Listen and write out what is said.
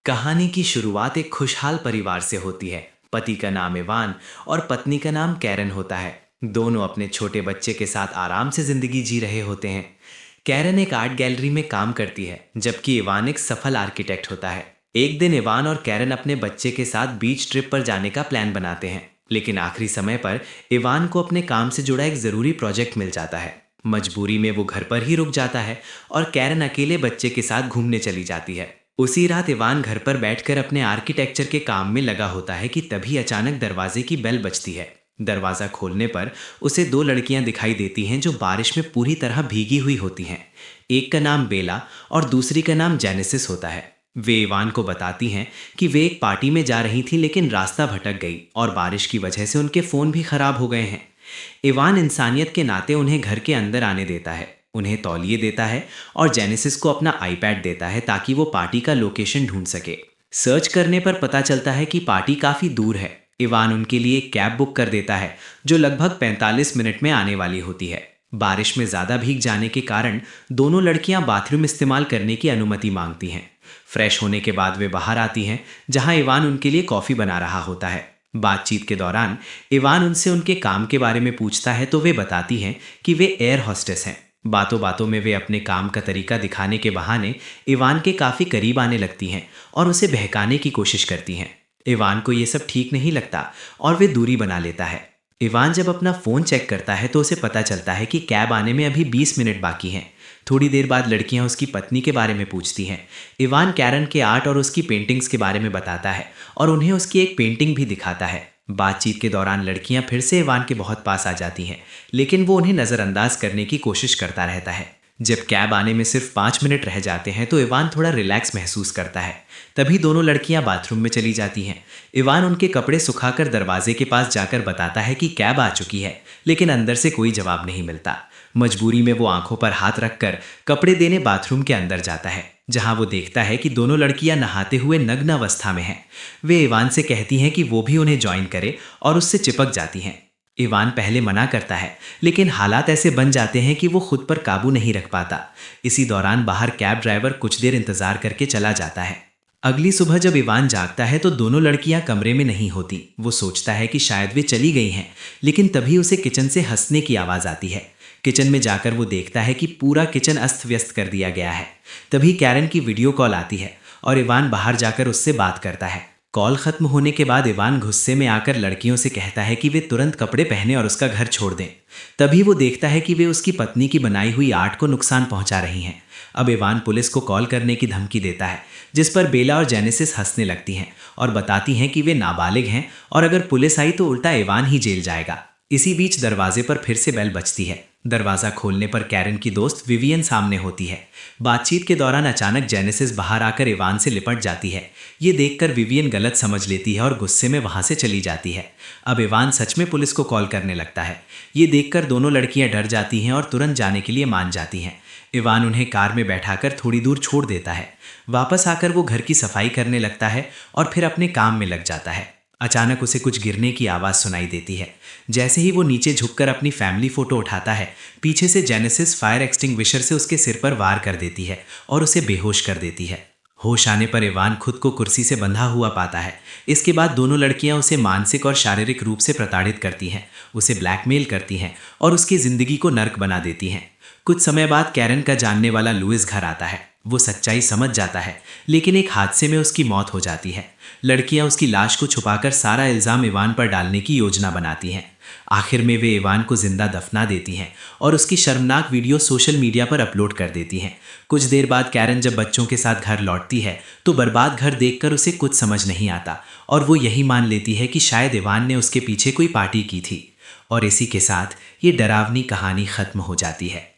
कहानी की शुरुआत एक खुशहाल परिवार से होती है। पति का नाम इवान और पत्नी का नाम कैरन होता है। दोनों अपने छोटे बच्चे के साथ आराम से जिंदगी जी रहे होते हैं। कैरन एक आर्ट गैलरी में काम करती है, जबकि इवान एक सफल आर्किटेक्ट होता है। एक दिन इवान और कैरन अपने बच्चे के साथ बीच ट्रिप पर जाने का प्लान बनाते हैं, लेकिन आखिरी समय पर इवान को अपने काम से जुड़ा एक ज़रूरी प्रोजेक्ट मिल जाता है। मजबूरी में वो घर पर ही रुक जाता है और कैरन अकेले बच्चे के साथ घूमने चली जाती है। उसी रात इवान घर पर बैठकर अपने आर्किटेक्चर के काम में लगा होता है कि तभी अचानक दरवाजे की बेल बजती है। दरवाज़ा खोलने पर उसे दो लड़कियां दिखाई देती हैं जो बारिश में पूरी तरह भीगी हुई होती हैं। एक का नाम बेला और दूसरी का नाम जेनेसिस होता है। वे इवान को बताती हैं कि वे एक पार्टी में जा रही थी, लेकिन रास्ता भटक गई और बारिश की वजह से उनके फ़ोन भी खराब हो गए हैं। इवान इंसानियत के नाते उन्हें घर के अंदर आने देता है, उन्हें तौलिए देता है और जेनेसिस को अपना आईपैड देता है ताकि वो पार्टी का लोकेशन ढूंढ सके। सर्च करने पर पता चलता है कि पार्टी काफ़ी दूर है। इवान उनके लिए एक कैब बुक कर देता है जो लगभग 45 मिनट में आने वाली होती है। बारिश में ज़्यादा भीग जाने के कारण दोनों लड़कियां बाथरूम इस्तेमाल करने की अनुमति मांगती हैं। फ्रेश होने के बाद वे बाहर आती हैं, जहां इवान उनके लिए कॉफ़ी बना रहा होता है। बातचीत के दौरान इवान उनसे उनके काम के बारे में पूछता है तो वे बताती हैं कि वे एयर हॉस्टेस हैं। बातों बातों में वे अपने काम का तरीका दिखाने के बहाने इवान के काफ़ी करीब आने लगती हैं और उसे बहकाने की कोशिश करती हैं। इवान को ये सब ठीक नहीं लगता और वे दूरी बना लेता है। इवान जब अपना फ़ोन चेक करता है तो उसे पता चलता है कि कैब आने में अभी 20 मिनट बाकी हैं। थोड़ी देर बाद लड़कियां उसकी पत्नी के बारे में पूछती हैं। इवान कैरन के आर्ट और उसकी पेंटिंग्स के बारे में बताता है और उन्हें उसकी एक पेंटिंग भी दिखाता है। बातचीत के दौरान लड़कियां फिर से इवान के बहुत पास आ जाती हैं, लेकिन वो उन्हें नज़रअंदाज करने की कोशिश करता रहता है। जब कैब आने में सिर्फ 5 मिनट रह जाते हैं तो इवान थोड़ा रिलैक्स महसूस करता है। तभी दोनों लड़कियां बाथरूम में चली जाती हैं। इवान उनके कपड़े सुखाकर दरवाजे के पास जाकर बताता है कि कैब आ चुकी है, लेकिन अंदर से कोई जवाब नहीं मिलता। मजबूरी में वो आंखों पर हाथ रखकर कपड़े देने बाथरूम के अंदर जाता है, जहां वो देखता है कि दोनों लड़कियां नहाते हुए नग्न अवस्था में हैं। वे इवान से कहती हैं कि वो भी उन्हें ज्वाइन करे और उससे चिपक जाती हैं। इवान पहले मना करता है, लेकिन हालात ऐसे बन जाते हैं कि वो खुद पर काबू नहीं रख पाता। इसी दौरान बाहर कैब ड्राइवर कुछ देर इंतजार करके चला जाता है। अगली सुबह जब इवान जागता है तो दोनों लड़कियां कमरे में नहीं होती। वो सोचता है कि शायद वे चली गई हैं, लेकिन तभी उसे किचन से हंसने की आवाज़ आती है। किचन में जाकर वो देखता है कि पूरा किचन अस्त व्यस्त कर दिया गया है। तभी कैरन की वीडियो कॉल आती है और इवान बाहर जाकर उससे बात करता है। कॉल खत्म होने के बाद इवान गुस्से में आकर लड़कियों से कहता है कि वे तुरंत कपड़े पहने और उसका घर छोड़ दें। तभी वो देखता है कि वे उसकी पत्नी की बनाई हुई आर्ट को नुकसान पहुंचा रही हैं। अब इवान पुलिस को कॉल करने की धमकी देता है, जिस पर बेला और जेनेसिस हंसने लगती हैं और बताती हैं कि वे नाबालिग हैं और अगर पुलिस आई तो उल्टा इवान ही जेल जाएगा। इसी बीच दरवाजे पर फिर से बेल बजती है। दरवाज़ा खोलने पर कैरन की दोस्त विवियन सामने होती है। बातचीत के दौरान अचानक जेनेसिस बाहर आकर इवान से लिपट जाती है। ये देखकर विवियन गलत समझ लेती है और गुस्से में वहाँ से चली जाती है। अब इवान सच में पुलिस को कॉल करने लगता है। ये देखकर दोनों लड़कियाँ डर जाती हैं और तुरंत जाने के लिए मान जाती हैं। इवान उन्हें कार में बैठाकर थोड़ी दूर छोड़ देता है। वापस आकर वो घर की सफाई करने लगता है और फिर अपने काम में लग जाता है। अचानक उसे कुछ गिरने की आवाज़ सुनाई देती है। जैसे ही वो नीचे झुककर अपनी फैमिली फ़ोटो उठाता है, पीछे से जेनेसिस फायर एक्सटिंग्विशर से उसके सिर पर वार कर देती है और उसे बेहोश कर देती है। होश आने पर इवान खुद को कुर्सी से बंधा हुआ पाता है। इसके बाद दोनों लड़कियां उसे मानसिक और शारीरिक रूप से प्रताड़ित करती हैं, उसे ब्लैकमेल करती हैं और उसकी ज़िंदगी को नर्क बना देती हैं। कुछ समय बाद कैरन का जानने वाला लुइस घर आता है। वो सच्चाई समझ जाता है, लेकिन एक हादसे में उसकी मौत हो जाती है। लड़कियां उसकी लाश को छुपाकर सारा इल्ज़ाम इवान पर डालने की योजना बनाती हैं। आखिर में वे इवान को जिंदा दफना देती हैं और उसकी शर्मनाक वीडियो सोशल मीडिया पर अपलोड कर देती हैं। कुछ देर बाद कैरन जब बच्चों के साथ घर लौटती है तो बर्बाद घर देखकर उसे कुछ समझ नहीं आता और वो यही मान लेती है कि शायद इवान ने उसके पीछे कोई पार्टी की थी। और इसी के साथ ये डरावनी कहानी ख़त्म हो जाती है।